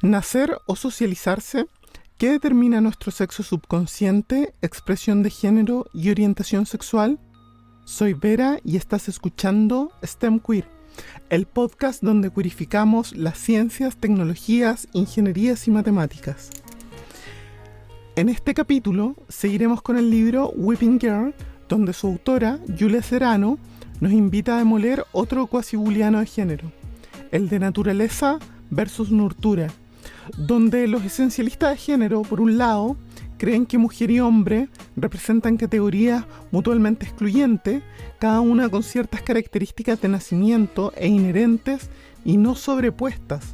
Nacer o socializarse, ¿qué determina nuestro sexo subconsciente, expresión de género y orientación sexual? Soy Vera y estás escuchando STEM Queer, el podcast donde queerificamos las ciencias, tecnologías, ingenierías y matemáticas. En este capítulo seguiremos con el libro Weeping Girl, donde su autora, Julia Serano, nos invita a demoler otro cuasi booleano de género, el de naturaleza versus nurtura, donde los esencialistas de género, por un lado, creen que mujer y hombre representan categorías mutuamente excluyentes, cada una con ciertas características de nacimiento e inherentes y no sobrepuestas.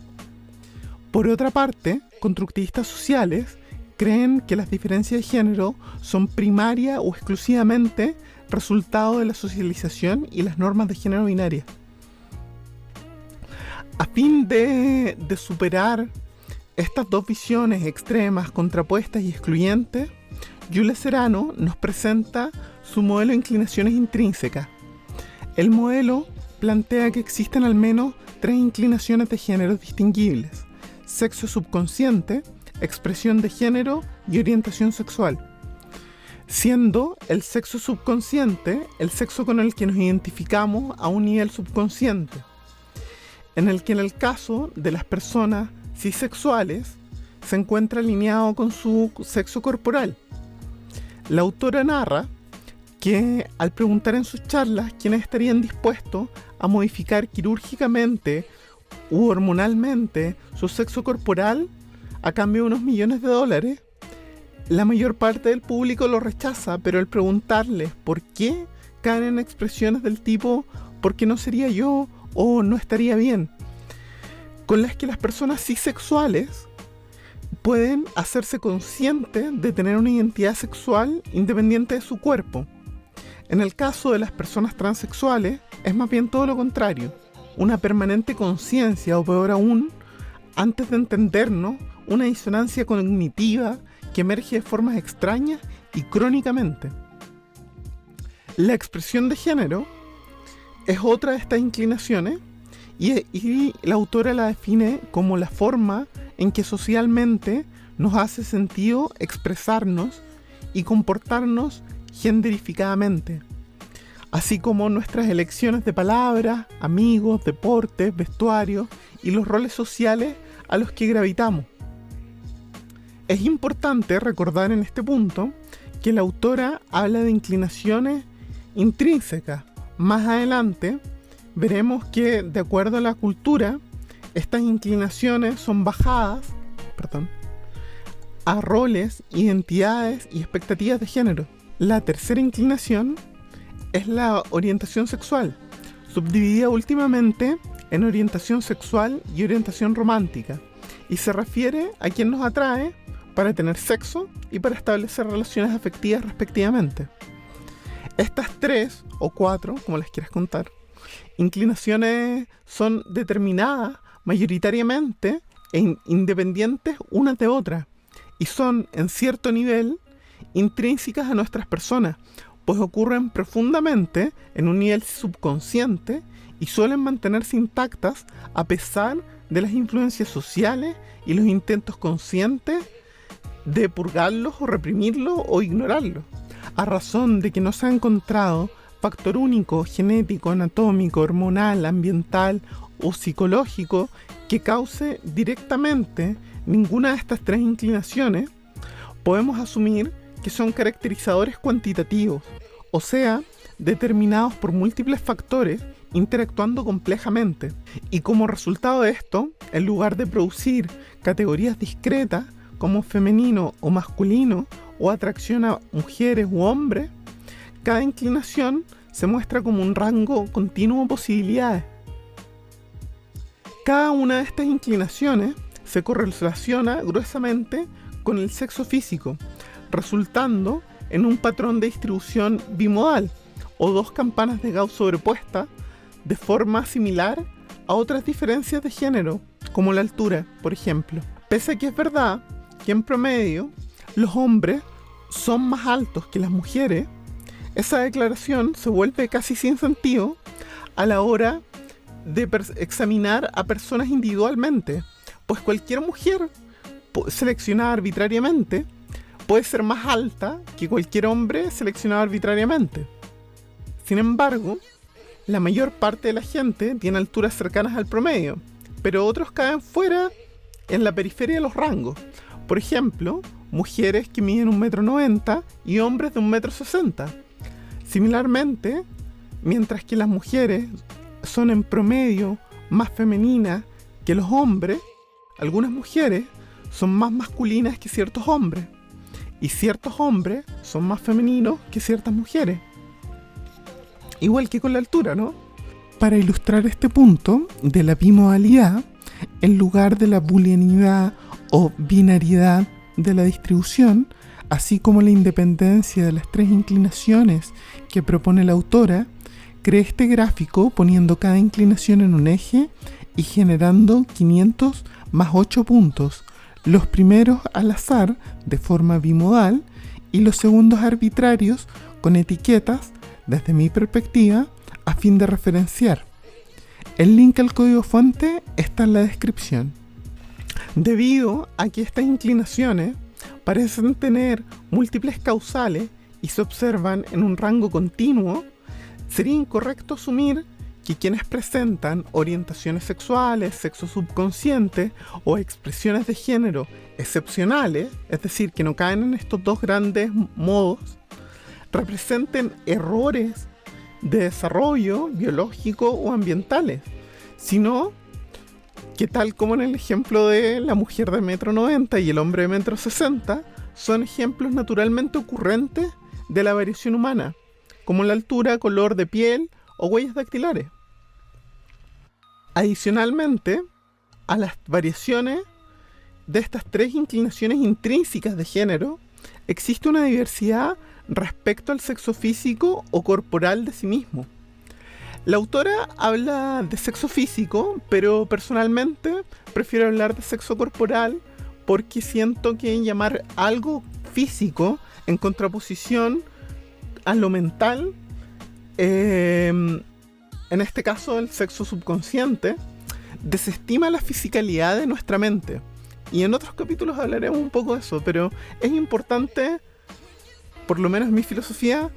Por otra parte, constructivistas sociales creen que las diferencias de género son primaria o exclusivamente resultado de la socialización y las normas de género binarias. A fin de superar estas dos visiones extremas, contrapuestas y excluyentes, Julia Serano nos presenta su modelo de inclinaciones intrínsecas. El modelo plantea que existen al menos tres inclinaciones de género distinguibles: sexo subconsciente, expresión de género y orientación sexual, siendo el sexo subconsciente el sexo con el que nos identificamos a un nivel subconsciente, en el caso de las personas cisexuales se encuentra alineado con su sexo corporal. La autora narra que al preguntar en sus charlas quiénes estarían dispuestos a modificar quirúrgicamente u hormonalmente su sexo corporal a cambio de unos millones de dólares, la mayor parte del público lo rechaza, pero al preguntarles por qué caen en expresiones del tipo ¿por qué no sería yo? O no estaría bien, con las que las personas cisexuales pueden hacerse conscientes de tener una identidad sexual independiente de su cuerpo. En el caso de las personas transexuales es más bien todo lo contrario, una permanente conciencia, o peor aún, antes de entendernos, una disonancia cognitiva que emerge de formas extrañas y crónicamente. La expresión de género es otra de estas inclinaciones y la autora la define como la forma en que socialmente nos hace sentido expresarnos y comportarnos genderificadamente, así como nuestras elecciones de palabras, amigos, deportes, vestuarios y los roles sociales a los que gravitamos. Es importante recordar en este punto que la autora habla de inclinaciones intrínsecas. Más adelante veremos que, de acuerdo a la cultura, estas inclinaciones son bajadas a roles, identidades y expectativas de género. La tercera inclinación es la orientación sexual, subdividida últimamente en orientación sexual y orientación romántica, y se refiere a quien nos atrae para tener sexo y para establecer relaciones afectivas respectivamente. Estas tres o cuatro, como las quieras contar, inclinaciones son determinadas mayoritariamente e independientes unas de otras y son, en cierto nivel, intrínsecas a nuestras personas, pues ocurren profundamente en un nivel subconsciente y suelen mantenerse intactas a pesar de las influencias sociales y los intentos conscientes de purgarlos o reprimirlos o ignorarlos, a razón de que no se ha encontrado factor único, genético, anatómico, hormonal, ambiental o psicológico que cause directamente ninguna de estas tres inclinaciones. Podemos asumir que son caracterizadores cuantitativos, o sea, determinados por múltiples factores interactuando complejamente, y como resultado de esto, en lugar de producir categorías discretas como femenino o masculino o atracción a mujeres u hombres, cada inclinación se muestra como un rango continuo de posibilidades. Cada una de estas inclinaciones se correlaciona gruesamente con el sexo físico, resultando en un patrón de distribución bimodal o dos campanas de Gauss sobrepuestas de forma similar a otras diferencias de género, como la altura, por ejemplo. Pese a que es verdad que en promedio los hombres son más altos que las mujeres, esa declaración se vuelve casi sin sentido a la hora de examinar a personas individualmente, pues cualquier mujer seleccionada arbitrariamente puede ser más alta que cualquier hombre seleccionado arbitrariamente. Sin embargo, la mayor parte de la gente tiene alturas cercanas al promedio, pero otros caen fuera en la periferia de los rangos. Por ejemplo, mujeres que miden 1,90 m y hombres de 1,60 m. Similarmente, mientras que las mujeres son en promedio más femeninas que los hombres, algunas mujeres son más masculinas que ciertos hombres, y ciertos hombres son más femeninos que ciertas mujeres. Igual que con la altura, ¿no? Para ilustrar este punto de la bimodalidad, en lugar de la booleanidad o binariedad de la distribución, así como la independencia de las tres inclinaciones que propone la autora, creé este gráfico poniendo cada inclinación en un eje y generando 500 más 8 puntos, los primeros al azar de forma bimodal y los segundos arbitrarios con etiquetas, desde mi perspectiva, a fin de referenciar. El link al código fuente está en la descripción. Debido a que estas inclinaciones parecen tener múltiples causales y se observan en un rango continuo, sería incorrecto asumir que quienes presentan orientaciones sexuales, sexo subconsciente o expresiones de género excepcionales, es decir, que no caen en estos dos grandes modos, representen errores de desarrollo biológico o ambientales, sino que, tal como en el ejemplo de la mujer de 1,90 m y el hombre de 1,60 m, son ejemplos naturalmente ocurrentes de la variación humana, como la altura, color de piel o huellas dactilares. Adicionalmente a las variaciones de estas tres inclinaciones intrínsecas de género, existe una diversidad respecto al sexo físico o corporal de sí mismo. La autora habla de sexo físico, pero personalmente prefiero hablar de sexo corporal porque siento que llamar algo físico en contraposición a lo mental, en este caso el sexo subconsciente, desestima la fisicalidad de nuestra mente. Y en otros capítulos hablaremos un poco de eso, pero es importante, por lo menos en mi filosofía,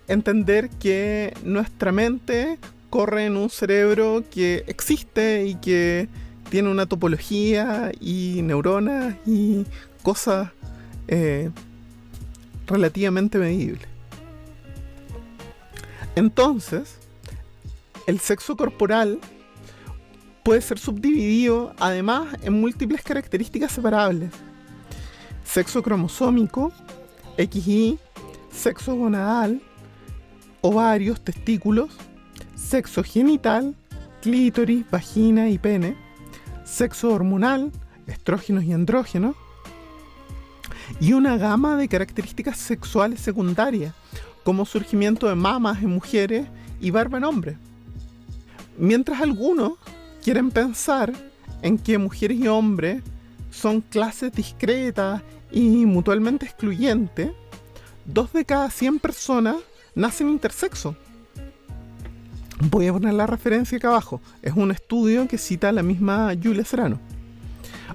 entender que nuestra mente corre en un cerebro que existe y que tiene una topología y neuronas y cosas relativamente medibles. Entonces, el sexo corporal puede ser subdividido además en múltiples características separables: sexo cromosómico, XY, sexo gonadal, ovarios, testículos, sexo genital, clítoris, vagina y pene, sexo hormonal, estrógenos y andrógenos, y una gama de características sexuales secundarias, como surgimiento de mamas en mujeres y barba en hombres. Mientras algunos quieren pensar en que mujeres y hombres son clases discretas y mutuamente excluyentes, 2 de cada 100 personas nacen intersexo. Voy a poner la referencia acá abajo. Es un estudio que cita a la misma Julia Serano.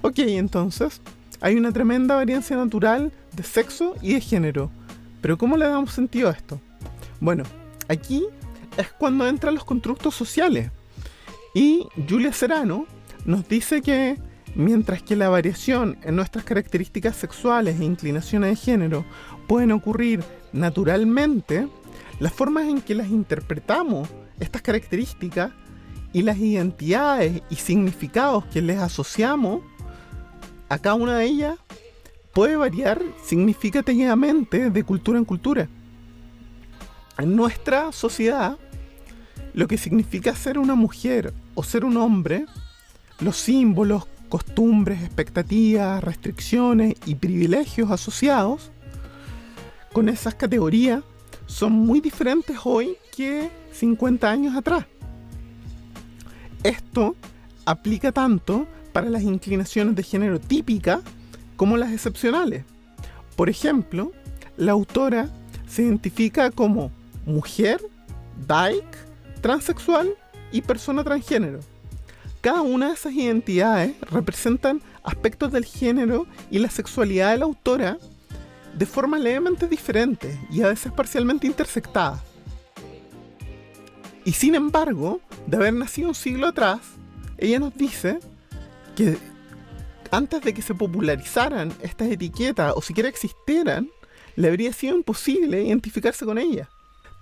Ok, entonces, hay una tremenda variancia natural de sexo y de género. Pero ¿cómo le damos sentido a esto? Bueno, aquí es cuando entran los constructos sociales. Y Julia Serano nos dice que mientras que la variación en nuestras características sexuales e inclinaciones de género pueden ocurrir naturalmente, las formas en que las interpretamos, estas características, y las identidades y significados que les asociamos a cada una de ellas puede variar significativamente de cultura en cultura. En nuestra sociedad, lo que significa ser una mujer o ser un hombre, los símbolos, costumbres, expectativas, restricciones y privilegios asociados con esas categorías son muy diferentes hoy que 50 años atrás. Esto aplica tanto para las inclinaciones de género típicas como las excepcionales. Por ejemplo, la autora se identifica como mujer, dyke, transexual y persona transgénero. cada una de esas identidades representan aspectos del género y la sexualidad de la autora de forma levemente diferente y a veces parcialmente intersectada. Y sin embargo, de haber nacido un siglo atrás, ella nos dice que antes de que se popularizaran estas etiquetas o siquiera existieran, le habría sido imposible identificarse con ella.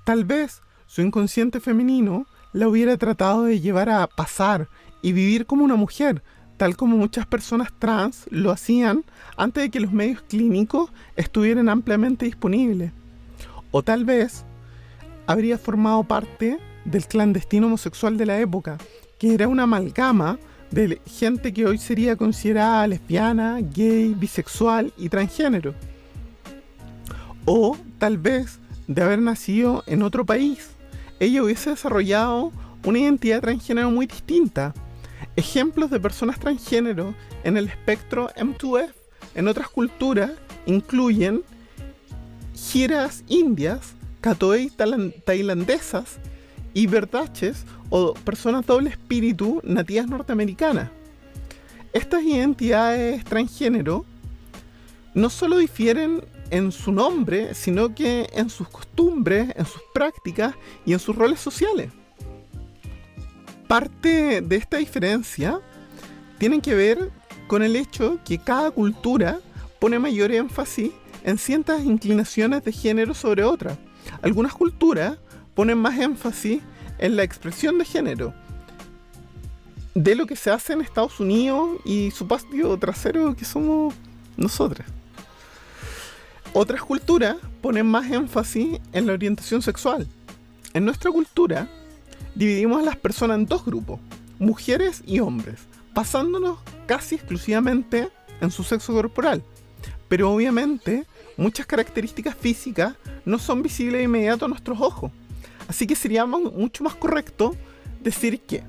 Tal vez su inconsciente femenino la hubiera tratado de llevar a pasar y vivir como una mujer, tal como muchas personas trans lo hacían antes de que los medios clínicos estuvieran ampliamente disponibles. O tal vez habría formado parte del clandestino homosexual de la época, que era una amalgama de gente que hoy sería considerada lesbiana, gay, bisexual y transgénero. O tal vez de haber nacido en otro país, ella hubiese desarrollado una identidad transgénero muy distinta. Ejemplos de personas transgénero en el espectro M2F en otras culturas incluyen giras indias, katoei tailandesas y verdaches o personas doble espíritu nativas norteamericanas. Estas identidades transgénero no solo difieren en su nombre, sino que en sus costumbres, en sus prácticas y en sus roles sociales. Parte de esta diferencia tiene que ver con el hecho que cada cultura pone mayor énfasis en ciertas inclinaciones de género sobre otras. Algunas culturas ponen más énfasis en la expresión de género, de lo que se hace en Estados Unidos y su patio trasero que somos nosotras. Otras culturas ponen más énfasis en la orientación sexual. En nuestra cultura dividimos a las personas en dos grupos, mujeres y hombres, basándonos casi exclusivamente en su sexo corporal. Pero obviamente muchas características físicas no son visibles de inmediato a nuestros ojos. Así que sería mucho más correcto decir que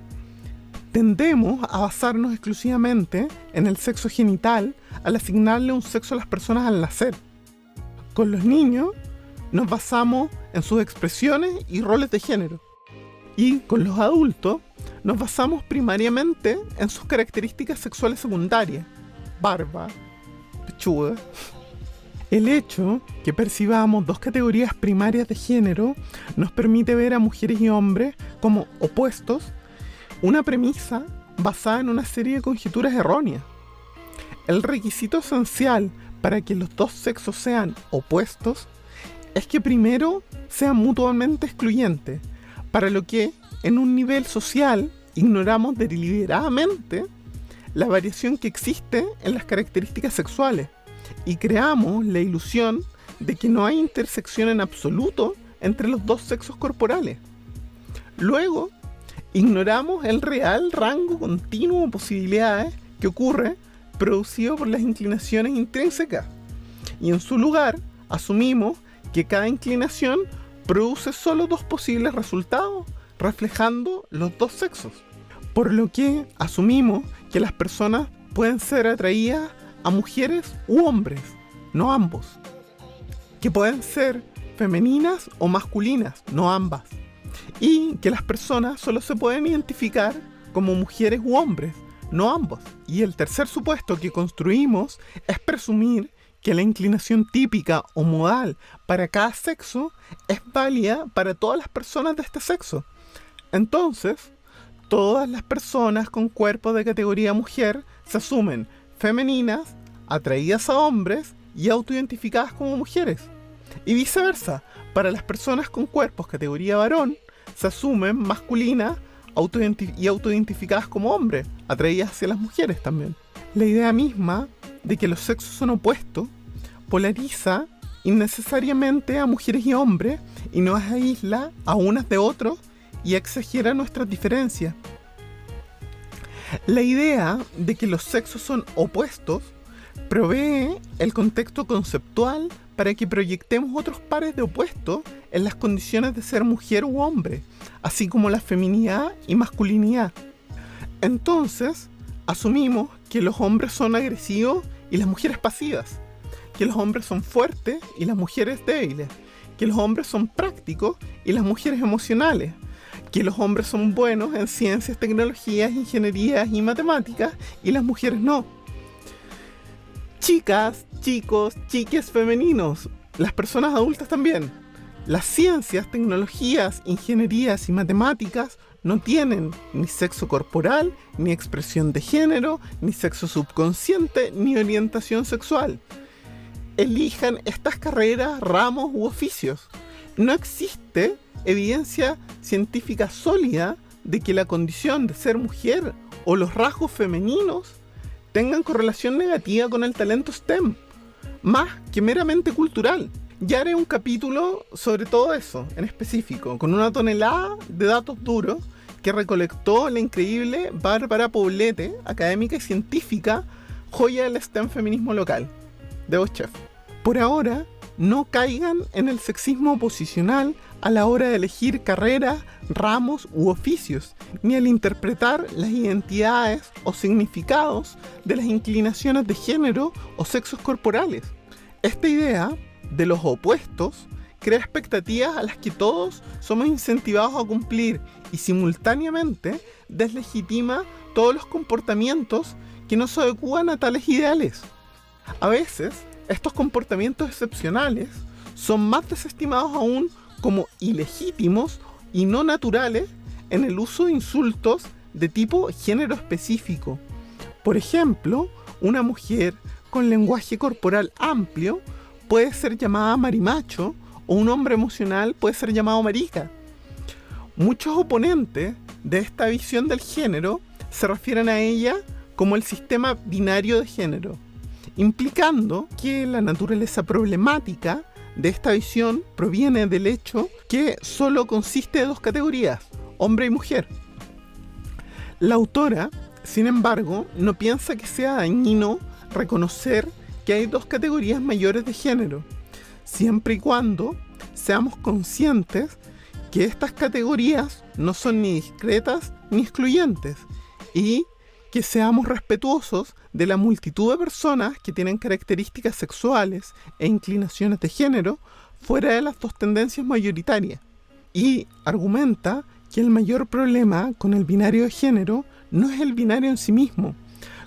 tendemos a basarnos exclusivamente en el sexo genital al asignarle un sexo a las personas al nacer. Con los niños nos basamos en sus expresiones y roles de género. Y con los adultos nos basamos primariamente en sus características sexuales secundarias, barba, pechuga. El hecho que percibamos dos categorías primarias de género nos permite ver a mujeres y hombres como opuestos, una premisa basada en una serie de conjeturas erróneas. El requisito esencial para que los dos sexos sean opuestos es que primero sean mutuamente excluyentes, para lo que en un nivel social ignoramos deliberadamente la variación que existe en las características sexuales y creamos la ilusión de que no hay intersección en absoluto entre los dos sexos corporales. Luego, ignoramos el real rango continuo de posibilidades que ocurre producido por las inclinaciones intrínsecas y en su lugar asumimos que cada inclinación produce solo dos posibles resultados reflejando los dos sexos, por lo que asumimos que las personas pueden ser atraídas a mujeres u hombres, no ambos, que pueden ser femeninas o masculinas, no ambas, y que las personas solo se pueden identificar como mujeres u hombres, no ambos. Y el tercer supuesto que construimos es presumir que la inclinación típica o modal para cada sexo es válida para todas las personas de este sexo. Entonces, todas las personas con cuerpo de categoría mujer se asumen femeninas, atraídas a hombres y autoidentificadas como mujeres. Y viceversa, para las personas con cuerpos categoría varón, se asumen masculinas y autoidentificadas como hombres, atraídas hacia las mujeres también. La idea misma de que los sexos son opuestos polariza innecesariamente a mujeres y hombres y nos aísla a unas de otros y exagera nuestras diferencias. La idea de que los sexos son opuestos provee el contexto conceptual para que proyectemos otros pares de opuestos en las condiciones de ser mujer u hombre, así como la feminidad y masculinidad. Entonces, asumimos que los hombres son agresivos y las mujeres pasivas, que los hombres son fuertes y las mujeres débiles, que los hombres son prácticos y las mujeres emocionales, que los hombres son buenos en ciencias, tecnologías, ingenierías y matemáticas y las mujeres no. Chicas, chicos, chiques femeninos, las personas adultas también. Las ciencias, tecnologías, ingenierías y matemáticas no tienen ni sexo corporal, ni expresión de género, ni sexo subconsciente, ni orientación sexual. Elijan estas carreras, ramos u oficios. No existe evidencia científica sólida de que la condición de ser mujer o los rasgos femeninos tengan correlación negativa con el talento STEM, más que meramente cultural. Ya haré un capítulo sobre todo eso, en específico, con una tonelada de datos duros que recolectó la increíble Bárbara Poblete, académica y científica, joya del STEM feminismo local, de Voz Chef. Por ahora, no caigan en el sexismo posicional a la hora de elegir carreras, ramos u oficios, ni al interpretar las identidades o significados de las inclinaciones de género o sexos corporales. Esta idea de los opuestos crea expectativas a las que todos somos incentivados a cumplir y simultáneamente deslegitima todos los comportamientos que no se adecúan a tales ideales. A veces, estos comportamientos excepcionales son más desestimados aún como ilegítimos y no naturales en el uso de insultos de tipo género específico. Por ejemplo, una mujer con lenguaje corporal amplio puede ser llamada marimacho o un hombre emocional puede ser llamado marica. Muchos oponentes de esta visión del género se refieren a ella como el sistema binario de género, implicando que la naturaleza problemática de esta visión proviene del hecho que solo consiste de dos categorías, hombre y mujer. La autora, sin embargo, no piensa que sea dañino reconocer que hay dos categorías mayores de género, siempre y cuando seamos conscientes que estas categorías no son ni discretas ni excluyentes y que seamos respetuosos de la multitud de personas que tienen características sexuales e inclinaciones de género fuera de las dos tendencias mayoritarias. Y argumenta que el mayor problema con el binario de género no es el binario en sí mismo,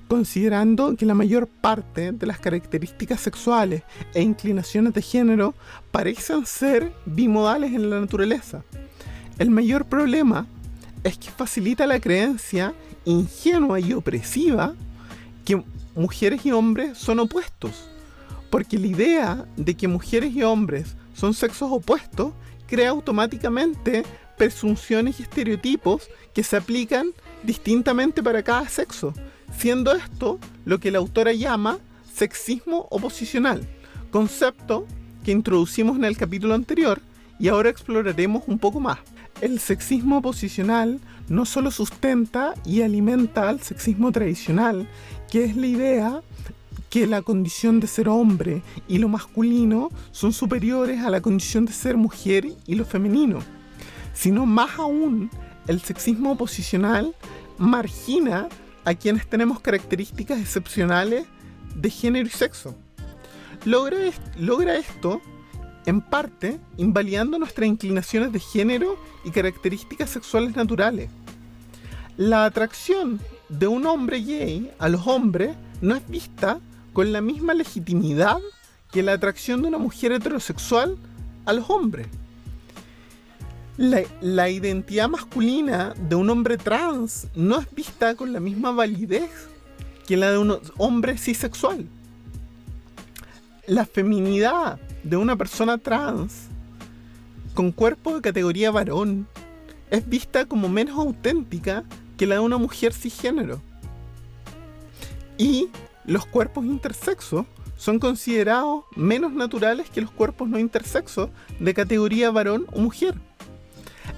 considerando que la mayor parte de las características sexuales e inclinaciones de género parecen ser bimodales en la naturaleza. El mayor problema es que facilita la creencia ingenua y opresiva que mujeres y hombres son opuestos, porque la idea de que mujeres y hombres son sexos opuestos crea automáticamente presunciones y estereotipos que se aplican distintamente para cada sexo, siendo esto lo que la autora llama sexismo oposicional, concepto que introducimos en el capítulo anterior y ahora exploraremos un poco más. El sexismo oposicional no solo sustenta y alimenta al sexismo tradicional, que es la idea que la condición de ser hombre y lo masculino son superiores a la condición de ser mujer y lo femenino, sino más aún, el sexismo oposicional margina a quienes tenemos características excepcionales de género y sexo. Logra esto en parte invalidando nuestras inclinaciones de género y características sexuales naturales. La atracción de un hombre gay a los hombres no es vista con la misma legitimidad que la atracción de una mujer heterosexual a los hombres. La identidad masculina de un hombre trans no es vista con la misma validez que la de un hombre cisexual. La feminidad de una persona trans con cuerpo de categoría varón es vista como menos auténtica que la de una mujer cisgénero. Y los cuerpos intersexos son considerados menos naturales que los cuerpos no intersexos de categoría varón o mujer.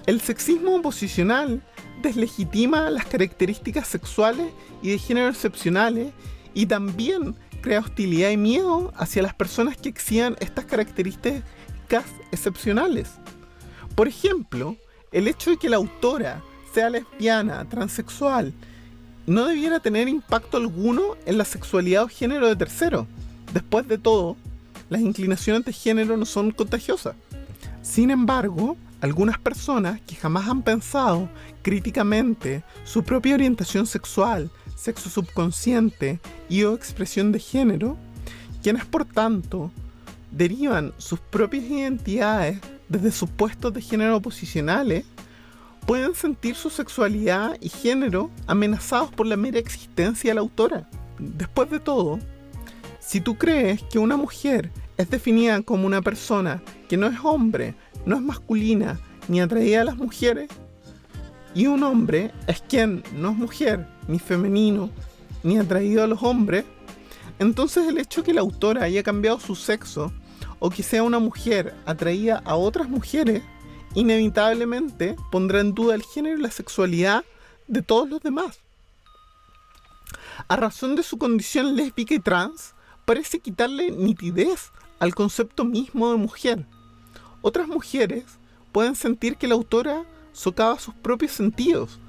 El sexismo oposicional deslegitima las características sexuales y de género excepcionales y también crea hostilidad y miedo hacia las personas que exhiban estas características excepcionales. Por ejemplo, el hecho de que la autora sea lesbiana, transexual, no debiera tener impacto alguno en la sexualidad o género de terceros. Después de todo, las inclinaciones de género no son contagiosas. Sin embargo, Algunas personas que jamás han pensado críticamente su propia orientación sexual, sexo subconsciente y o expresión de género, quienes por tanto derivan sus propias identidades desde sus puestos de género posicionales, pueden sentir su sexualidad y género amenazados por la mera existencia de la autora. Después de todo, si tú crees que una mujer es definida como una persona que no es hombre, no es masculina ni atraída a las mujeres, y un hombre es quien no es mujer, ni femenino, ni atraído a los hombres, entonces el hecho que la autora haya cambiado su sexo o que sea una mujer atraída a otras mujeres, inevitablemente pondrá en duda el género y la sexualidad de todos los demás. A razón de su condición lésbica y trans, parece quitarle nitidez al concepto mismo de mujer. Otras mujeres pueden sentir que la autora socava sus propios sentidos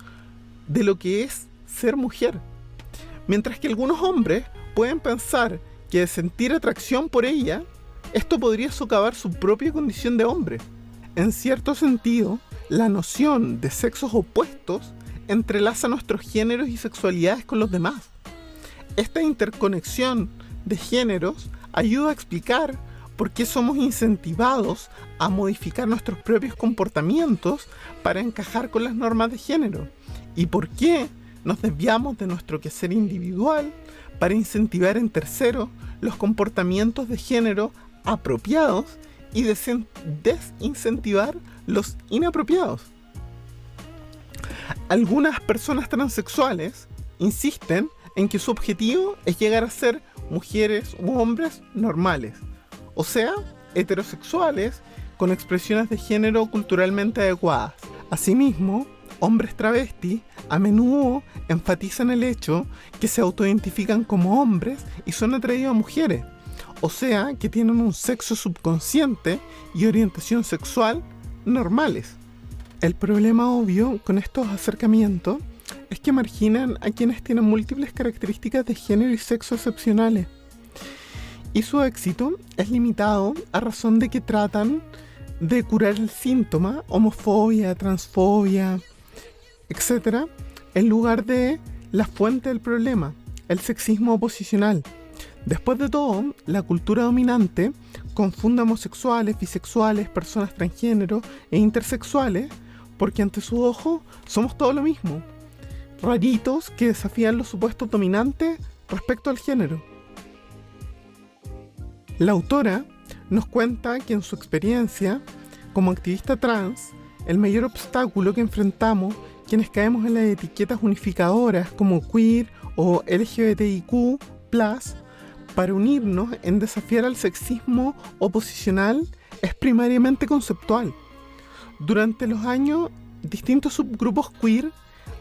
de lo que es ser mujer, mientras que algunos hombres pueden pensar que de sentir atracción por ella, esto podría socavar su propia condición de hombre. En cierto sentido, la noción de sexos opuestos entrelaza nuestros géneros y sexualidades con los demás. Esta interconexión de géneros ayuda a explicar por qué somos incentivados a modificar nuestros propios comportamientos para encajar con las normas de género y por qué nos desviamos de nuestro quehacer individual para incentivar en terceros los comportamientos de género apropiados y desincentivar los inapropiados. Algunas personas transexuales insisten en que su objetivo es llegar a ser mujeres u hombres normales, o sea, heterosexuales con expresiones de género culturalmente adecuadas. Asimismo, hombres travestis a menudo enfatizan el hecho que se autoidentifican como hombres y son atraídos a mujeres, o sea, que tienen un sexo subconsciente y orientación sexual normales. El problema obvio con estos acercamientos es que marginan a quienes tienen múltiples características de género y sexo excepcionales. Y su éxito es limitado a razón de que tratan de curar el síntoma, homofobia, transfobia, etc., en lugar de la fuente del problema, el sexismo oposicional. Después de todo, la cultura dominante confunde homosexuales, bisexuales, personas transgénero e intersexuales porque ante sus ojos somos todo lo mismo, raritos que desafían los supuestos dominantes respecto al género. La autora nos cuenta que en su experiencia como activista trans, el mayor obstáculo que enfrentamos quienes caemos en las etiquetas unificadoras como queer o LGBTIQ+, para unirnos en desafiar al sexismo oposicional es primariamente conceptual. Durante los años, distintos subgrupos queer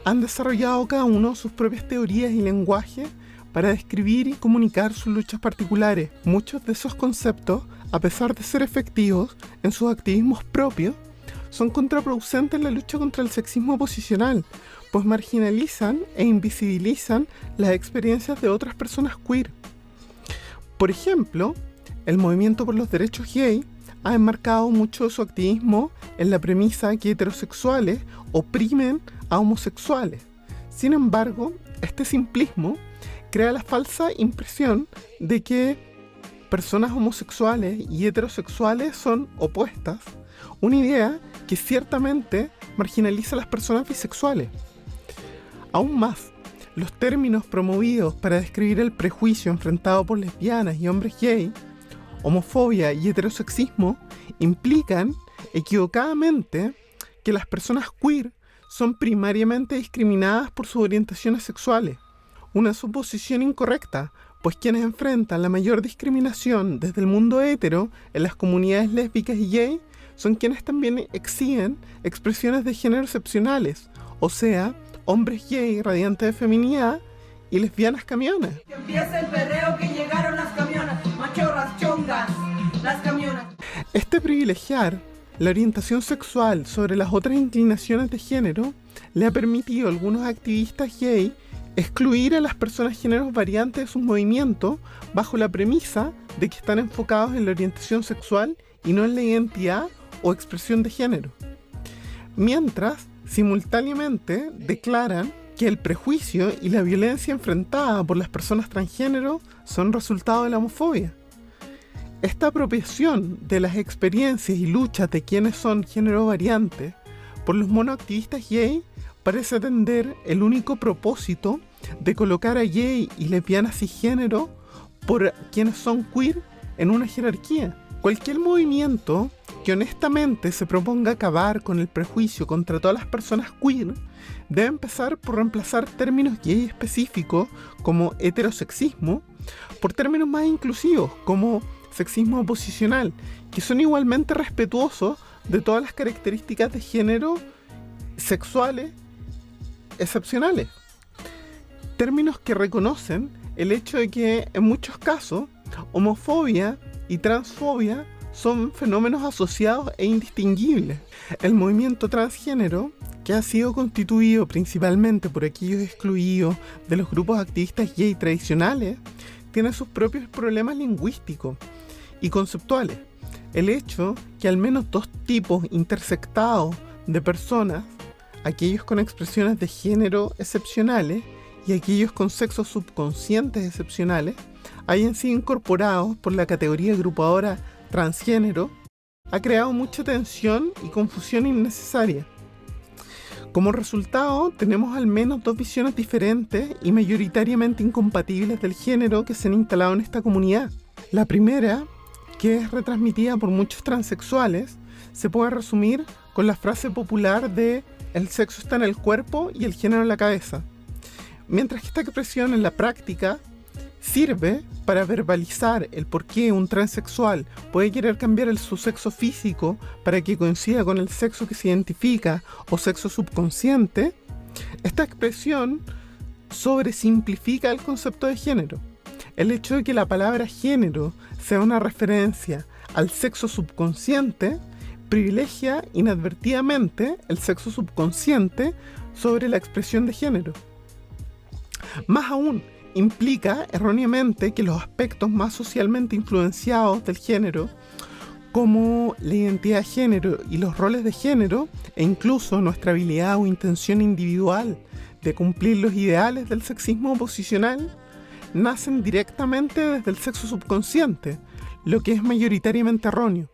han desarrollado cada uno sus propias teorías y lenguajes para describir y comunicar sus luchas particulares. Muchos de esos conceptos, a pesar de ser efectivos en sus activismos propios, son contraproducentes en la lucha contra el sexismo oposicional, pues marginalizan e invisibilizan las experiencias de otras personas queer. Por ejemplo, el movimiento por los derechos gay ha enmarcado mucho de su activismo en la premisa que heterosexuales oprimen a homosexuales. Sin embargo, este simplismo crea la falsa impresión de que personas homosexuales y heterosexuales son opuestas, una idea que ciertamente marginaliza a las personas bisexuales. Aún más, los términos promovidos para describir el prejuicio enfrentado por lesbianas y hombres gay, homofobia y heterosexismo, implican equivocadamente que las personas queer son primariamente discriminadas por sus orientaciones sexuales. Una suposición incorrecta, pues quienes enfrentan la mayor discriminación desde el mundo hetero en las comunidades lésbicas y gay son quienes también exhiben expresiones de género excepcionales, o sea, hombres gay radiantes de feminidad y lesbianas camionas. Que empieza el perreo, que llegaron las camionas, machorras, chongas, las camionas. Este privilegiar la orientación sexual sobre las otras inclinaciones de género le ha permitido a algunos activistas gay excluir a las personas géneros variantes de sus movimientos bajo la premisa de que están enfocados en la orientación sexual y no en la identidad o expresión de género. mientras simultáneamente declaran que el prejuicio y la violencia enfrentada por las personas transgénero son resultado de la homofobia. Esta apropiación de las experiencias y luchas de quienes son género variante por los monoactivistas gay parece atender el único propósito de colocar a gay y lesbianas cisgénero por quienes son queer en una jerarquía. Cualquier movimiento que honestamente se proponga acabar con el prejuicio contra todas las personas queer debe empezar por reemplazar términos gay específicos como heterosexismo por términos más inclusivos como sexismo oposicional, que son igualmente respetuosos de todas las características de género sexuales excepcionales. Términos que reconocen el hecho de que en muchos casos homofobia y transfobia son fenómenos asociados e indistinguibles. El movimiento transgénero, que ha sido constituido principalmente por aquellos excluidos de los grupos activistas gay tradicionales, tiene sus propios problemas lingüísticos y conceptuales. El hecho que al menos dos tipos intersectados de personas, aquellos con expresiones de género excepcionales y aquellos con sexos subconscientes excepcionales, hayan sido incorporados por la categoría agrupadora transgénero, ha creado mucha tensión y confusión innecesaria. Como resultado, tenemos al menos dos visiones diferentes y mayoritariamente incompatibles del género que se han instalado en esta comunidad. La primera, que es retransmitida por muchos transexuales, se puede resumir con la frase popular de "el sexo está en el cuerpo y el género en la cabeza", mientras que esta expresión en la práctica sirve para verbalizar el por qué un transexual puede querer cambiar su sexo físico para que coincida con el sexo que se identifica o sexo subconsciente. Esta expresión sobresimplifica el concepto de género. El hecho de que la palabra género sea una referencia al sexo subconsciente privilegia inadvertidamente el sexo subconsciente sobre la expresión de género. Más aún, implica erróneamente que los aspectos más socialmente influenciados del género, como la identidad de género y los roles de género, e incluso nuestra habilidad o intención individual de cumplir los ideales del sexismo oposicional, nacen directamente desde el sexo subconsciente, lo que es mayoritariamente erróneo.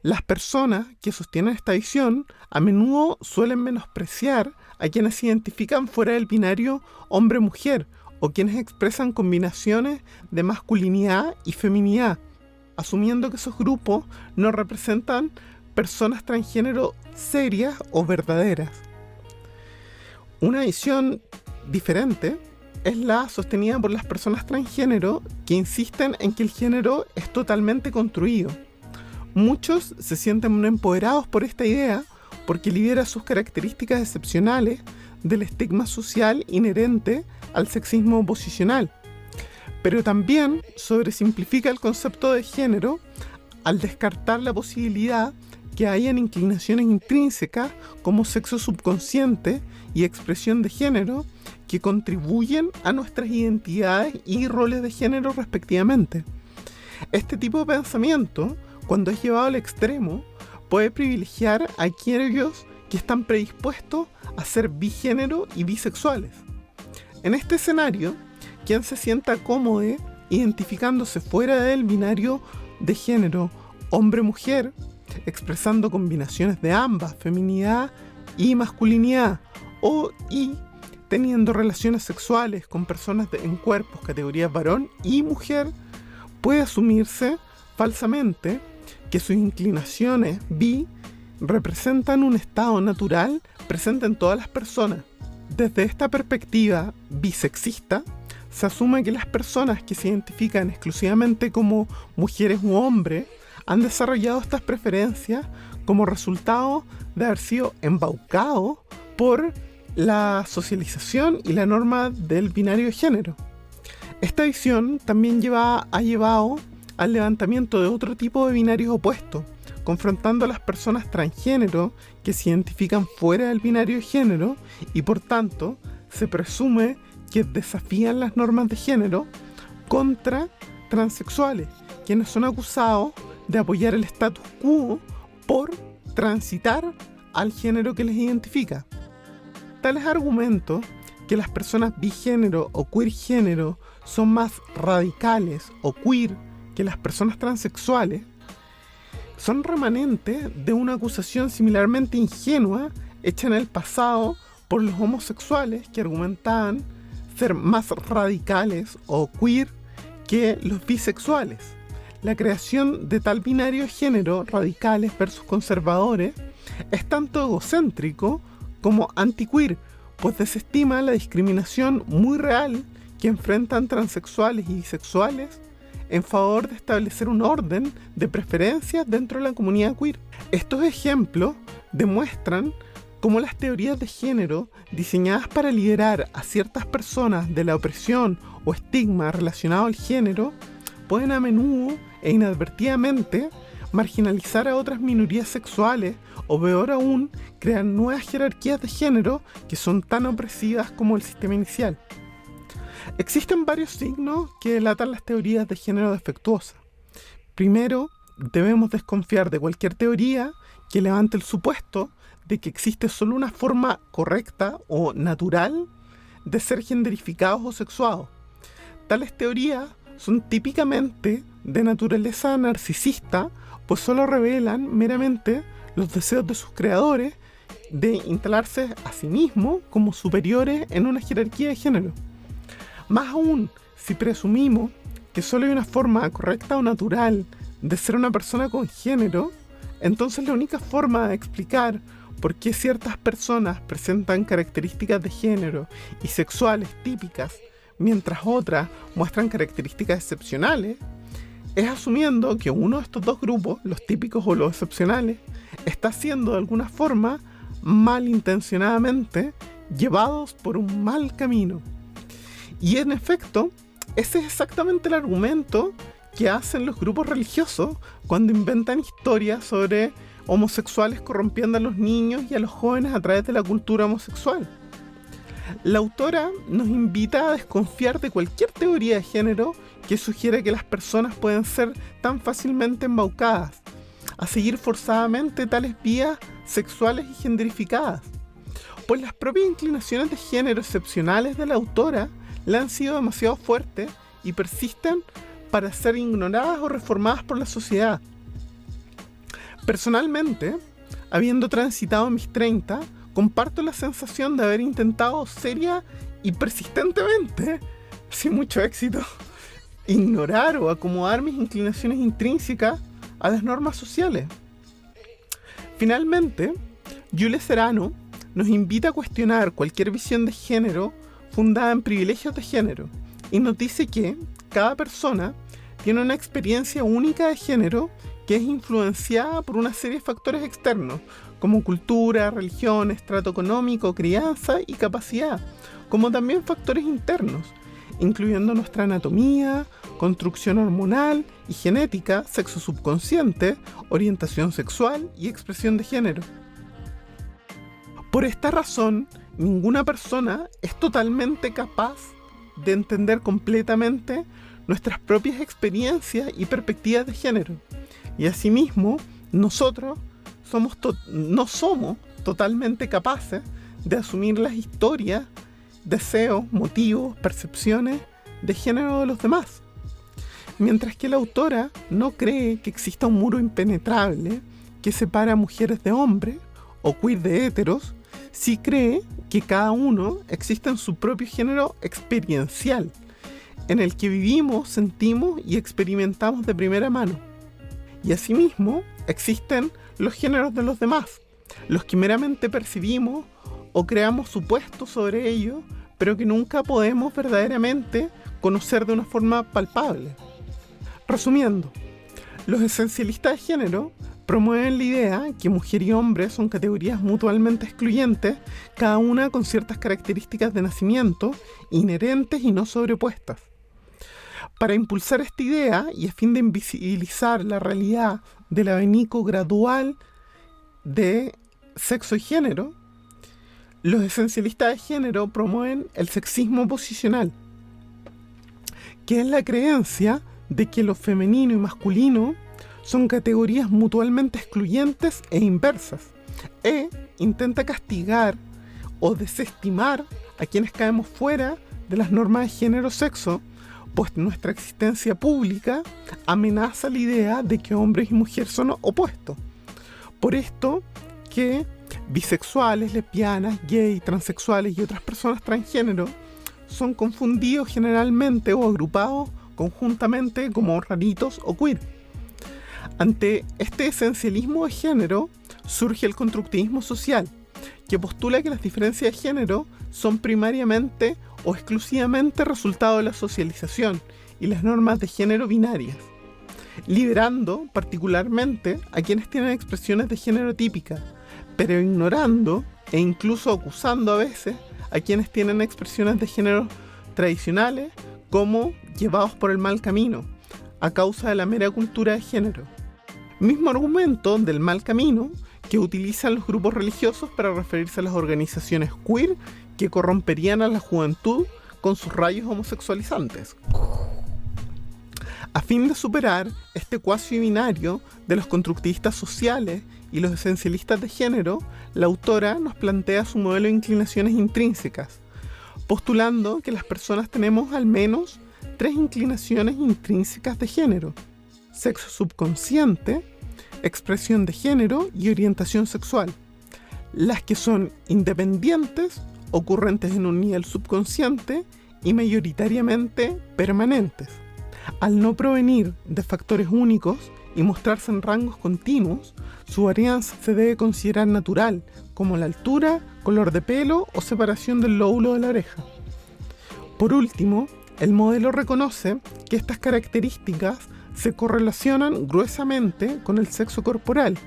Las personas que sostienen esta visión a menudo suelen menospreciar a quienes se identifican fuera del binario hombre-mujer o quienes expresan combinaciones de masculinidad y feminidad, asumiendo que esos grupos no representan personas transgénero serias o verdaderas. Una visión diferente es la sostenida por las personas transgénero que insisten en que el género es totalmente construido. Muchos se sienten empoderados por esta idea porque libera sus características excepcionales del estigma social inherente al sexismo oposicional, pero también sobresimplifica el concepto de género al descartar la posibilidad que hayan inclinaciones intrínsecas como sexo subconsciente y expresión de género que contribuyen a nuestras identidades y roles de género respectivamente. Este tipo de pensamiento, cuando es llevado al extremo, puede privilegiar a aquellos que están predispuestos a ser bigénero y bisexuales. En este escenario, quien se sienta cómodo identificándose fuera del binario de género hombre-mujer, expresando combinaciones de ambas, feminidad y masculinidad, y teniendo relaciones sexuales con personas en cuerpos categorías varón y mujer, puede asumirse falsamente que sus inclinaciones bi representan un estado natural presente en todas las personas. Desde esta perspectiva bisexista, se asume que las personas que se identifican exclusivamente como mujeres u hombres han desarrollado estas preferencias como resultado de haber sido embaucados por la socialización y la norma del binario de género. Esta visión también ha llevado al levantamiento de otro tipo de binarios opuestos, confrontando a las personas transgénero que se identifican fuera del binario de género y por tanto se presume que desafían las normas de género contra transexuales, quienes son acusados de apoyar el status quo por transitar al género que les identifica. Tales argumentos que las personas bigénero o queer género son más radicales o queer que las personas transexuales son remanentes de una acusación similarmente ingenua hecha en el pasado por los homosexuales que argumentaban ser más radicales o queer que los bisexuales. La creación de tal binario de género, radicales versus conservadores, es tanto egocéntrico como antiqueer, pues desestima la discriminación muy real que enfrentan transexuales y bisexuales en favor de establecer un orden de preferencias dentro de la comunidad queer. Estos ejemplos demuestran cómo las teorías de género diseñadas para liberar a ciertas personas de la opresión o estigma relacionado al género pueden a menudo e inadvertidamente marginalizar a otras minorías sexuales o, peor aún, crear nuevas jerarquías de género que son tan opresivas como el sistema inicial. Existen varios signos que delatan las teorías de género defectuosas. Primero, debemos desconfiar de cualquier teoría que levante el supuesto de que existe solo una forma correcta o natural de ser genderificados o sexuados. Tales teorías son típicamente de naturaleza narcisista, pues solo revelan meramente los deseos de sus creadores de instalarse a sí mismos como superiores en una jerarquía de género. Más aún, si presumimos que solo hay una forma correcta o natural de ser una persona con género, entonces la única forma de explicar por qué ciertas personas presentan características de género y sexuales típicas, mientras otras muestran características excepcionales, es asumiendo que uno de estos dos grupos, los típicos o los excepcionales, está siendo de alguna forma malintencionadamente llevados por un mal camino. Y en efecto, ese es exactamente el argumento que hacen los grupos religiosos cuando inventan historias sobre homosexuales corrompiendo a los niños y a los jóvenes a través de la cultura homosexual. La autora nos invita a desconfiar de cualquier teoría de género que sugiera que las personas pueden ser tan fácilmente embaucadas, a seguir forzadamente tales vías sexuales y genderificadas, pues las propias inclinaciones de género excepcionales de la autora le han sido demasiado fuertes y persisten para ser ignoradas o reformadas por la sociedad. Personalmente, habiendo transitado mis 30, comparto la sensación de haber intentado seria y persistentemente, sin mucho éxito, ignorar o acomodar mis inclinaciones intrínsecas a las normas sociales. Finalmente, Jules Serano nos invita a cuestionar cualquier visión de género fundada en privilegios de género y nos dice que cada persona tiene una experiencia única de género que es influenciada por una serie de factores externos, como cultura, religión, estrato económico, crianza y capacidad, como también factores internos, incluyendo nuestra anatomía, construcción hormonal y genética, sexo subconsciente, orientación sexual y expresión de género. Por esta razón, ninguna persona es totalmente capaz de entender completamente nuestras propias experiencias y perspectivas de género. Y asimismo, nosotros no somos totalmente capaces de asumir las historias, deseos, motivos, percepciones de género de los demás. Mientras que la autora no cree que exista un muro impenetrable que separa a mujeres de hombres o queer de heteros, sí cree que cada uno existe en su propio género experiencial, en el que vivimos, sentimos y experimentamos de primera mano. Y asimismo existen los géneros de los demás, los que meramente percibimos o creamos supuestos sobre ellos, pero que nunca podemos verdaderamente conocer de una forma palpable. Resumiendo, los esencialistas de género promueven la idea que mujer y hombre son categorías mutuamente excluyentes, cada una con ciertas características de nacimiento inherentes y no sobrepuestas. Para impulsar esta idea y a fin de invisibilizar la realidad del abanico gradual de sexo y género, los esencialistas de género promueven el sexismo posicional, que es la creencia de que lo femenino y masculino son categorías mutuamente excluyentes e inversas, intenta castigar o desestimar a quienes caemos fuera de las normas de género-sexo, pues nuestra existencia pública amenaza la idea de que hombres y mujeres son opuestos. Por esto que bisexuales, lesbianas, gays, transexuales y otras personas transgénero son confundidos generalmente o agrupados conjuntamente como raritos o queer. Ante este esencialismo de género surge el constructivismo social, que postula que las diferencias de género son primariamente o exclusivamente resultado de la socialización y las normas de género binarias, liberando particularmente a quienes tienen expresiones de género típicas, pero ignorando e incluso acusando a veces a quienes tienen expresiones de género tradicionales como llevados por el mal camino, a causa de la mera cultura de género. Mismo argumento del mal camino que utilizan los grupos religiosos para referirse a las organizaciones queer que corromperían a la juventud con sus rayos homosexualizantes. A fin de superar este cuasi binario de los constructivistas sociales y los esencialistas de género, la autora nos plantea su modelo de inclinaciones intrínsecas, postulando que las personas tenemos al menos 3 inclinaciones intrínsecas de género: sexo subconsciente, expresión de género y orientación sexual, las que son independientes, ocurrentes en un nivel subconsciente y mayoritariamente permanentes. Al no provenir de factores únicos y mostrarse en rangos continuos, su varianza se debe considerar natural, como la altura, color de pelo o separación del lóbulo de la oreja. Por último, el modelo reconoce que estas características se correlacionan gruesamente con el sexo corporal,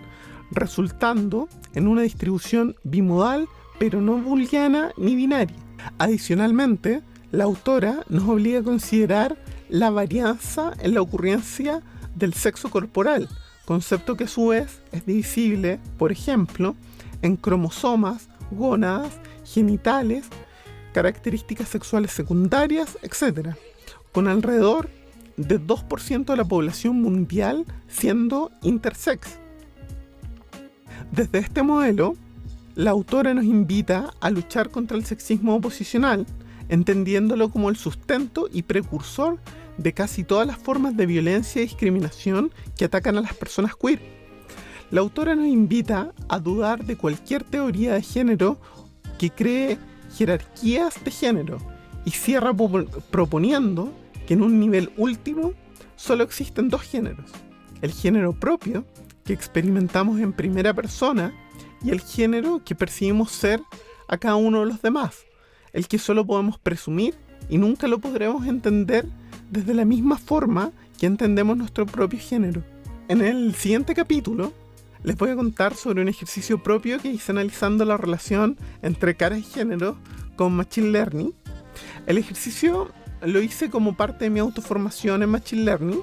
resultando en una distribución bimodal, pero no booleana ni binaria. Adicionalmente, la autora nos obliga a considerar la varianza en la ocurrencia del sexo corporal, concepto que a su vez es divisible, por ejemplo, en cromosomas, gónadas, genitales, características sexuales secundarias, etc., con alrededor de 2% de la población mundial siendo intersex. Desde este modelo, la autora nos invita a luchar contra el sexismo oposicional, entendiéndolo como el sustento y precursor de casi todas las formas de violencia y discriminación que atacan a las personas queer. La autora nos invita a dudar de cualquier teoría de género que cree jerarquías de género y cierra proponiendo que en un nivel último solo existen 2 géneros: el género propio, que experimentamos en primera persona, y el género que percibimos ser a cada uno de los demás, el que solo podemos presumir y nunca lo podremos entender desde la misma forma que entendemos nuestro propio género. En el siguiente capítulo les voy a contar sobre un ejercicio propio que hice analizando la relación entre caras y género con Machine Learning. El ejercicio lo hice como parte de mi autoformación en Machine Learning,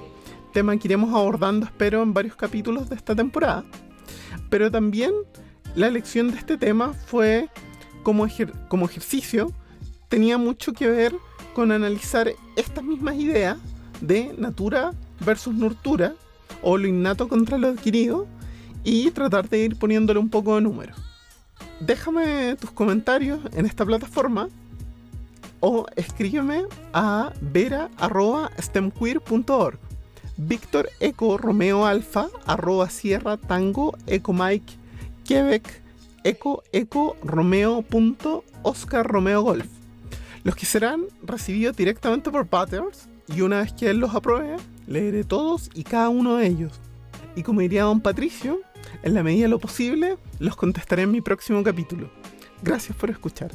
tema que iremos abordando, espero, en varios capítulos de esta temporada. Pero también la elección de este tema fue como ejercicio, tenía mucho que ver con analizar estas mismas ideas de natura versus nurtura, o lo innato contra lo adquirido, y tratar de ir poniéndole un poco de número. Déjame tus comentarios en esta plataforma o escríbeme a vera@stemqueer.org, Víctor Eco Romeo Alfa @Sierra Tango Eco Mike Quebec Eco Romeo Oscar Romeo Golf. Los que serán recibidos directamente por Butters, y una vez que él los apruebe, leeré todos y cada uno de ellos. Y como diría don Patricio, en la medida de lo posible, los contestaré en mi próximo capítulo. Gracias por escuchar.